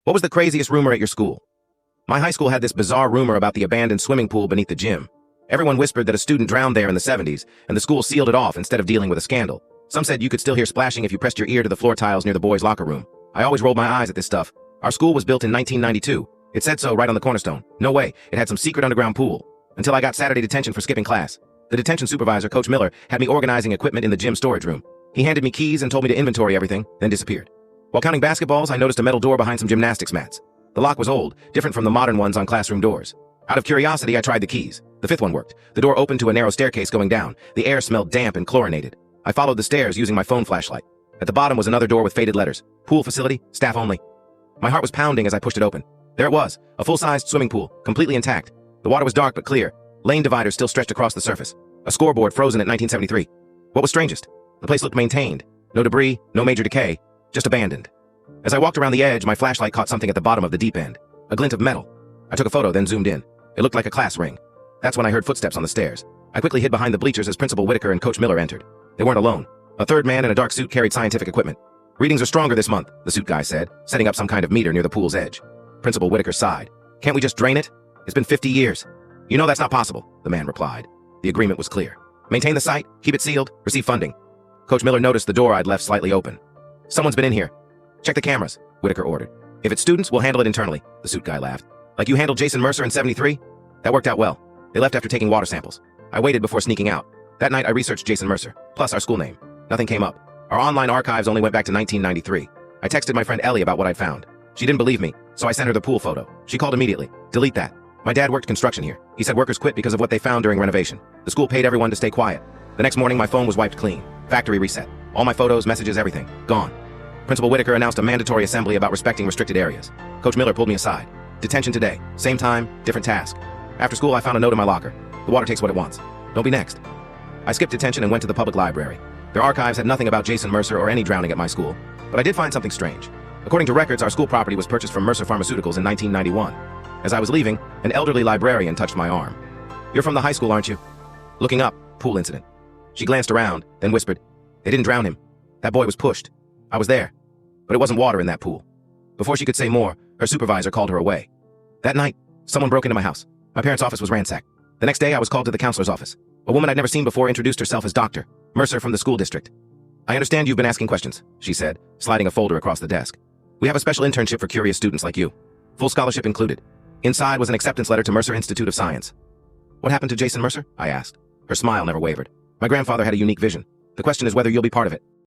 What was the craziest rumor at your school? My high school had this bizarre rumor about the abandoned swimming pool beneath the gym. Everyone whispered that a student drowned there in the 70s, and the school sealed it off instead of dealing with a scandal. Some said you could still hear splashing if you pressed your ear to the floor tiles near the boys' locker room. I always rolled my eyes at this stuff. Our school was built in 1992. It said so right on the cornerstone. No way, it had some secret underground pool. Until I got Saturday detention for skipping class. The detention supervisor, Coach Miller, had me organizing equipment in the gym storage room. He handed me keys and told me to inventory everything, then disappeared. While counting basketballs, I noticed a metal door behind some gymnastics mats. The lock was old, different from the modern ones on classroom doors. Out of curiosity, I tried the keys. The fifth one worked. The door opened to a narrow staircase going down. The air smelled damp and chlorinated. I followed the stairs using my phone flashlight. At the bottom was another door with faded letters. Pool facility, staff only. My heart was pounding as I pushed it open. There it was, a full-sized swimming pool, completely intact. The water was dark but clear. Lane dividers still stretched across the surface. A scoreboard frozen at 1973. What was strangest? The place looked maintained. No debris, no major decay, just abandoned. As I walked around the edge, my flashlight caught something at the bottom of the deep end. A glint of metal. I took a photo, then zoomed in. It looked like a class ring. That's when I heard footsteps on the stairs. I quickly hid behind the bleachers as Principal Whitaker and Coach Miller entered. They weren't alone. A third man in a dark suit carried scientific equipment. Readings are stronger this month, the suit guy said, setting up some kind of meter near the pool's edge. Principal Whitaker sighed. Can't we just drain it? It's been 50 years. You know that's not possible, the man replied. The agreement was clear. Maintain the site, keep it sealed, receive funding. Coach Miller noticed the door I'd left slightly open. Someone's been in here. Check the cameras, Whitaker ordered. If it's students, we'll handle it internally, the suit guy laughed. Like you handled Jason Mercer in 73? That worked out well. They left after taking water samples. I waited before sneaking out. That night I researched Jason Mercer, plus our school name. Nothing came up. Our online archives only went back to 1993. I texted my friend Ellie about what I'd found. She didn't believe me, so I sent her the pool photo. She called immediately. Delete that. My dad worked construction here. He said workers quit because of what they found during renovation. The school paid everyone to stay quiet. The next morning my phone was wiped clean. Factory reset. All my photos, messages, everything. Gone. Principal Whitaker announced a mandatory assembly about respecting restricted areas. Coach Miller pulled me aside. Detention today. Same time, different task. After school I found a note in my locker. The water takes what it wants. Don't be next. I skipped detention and went to the public library. Their archives had nothing about Jason Mercer or any drowning at my school, but I did find something strange. According to records, our school property was purchased from Mercer Pharmaceuticals in 1991. As I was leaving, an elderly librarian touched my arm. You're from the high school, aren't you? Looking up, pool incident. She glanced around, then whispered, they didn't drown him. That boy was pushed. I was there. But it wasn't water in that pool. Before she could say more, her supervisor called her away. That night, someone broke into my house. My parents' office was ransacked. The next day, I was called to the counselor's office. A woman I'd never seen before introduced herself as Dr. Mercer from the school district. I understand you've been asking questions, she said, sliding a folder across the desk. We have a special internship for curious students like you. Full scholarship included. Inside was an acceptance letter to Mercer Institute of Science. What happened to Jason Mercer? I asked. Her smile never wavered. My grandfather had a unique vision. The question is whether you'll be part of it.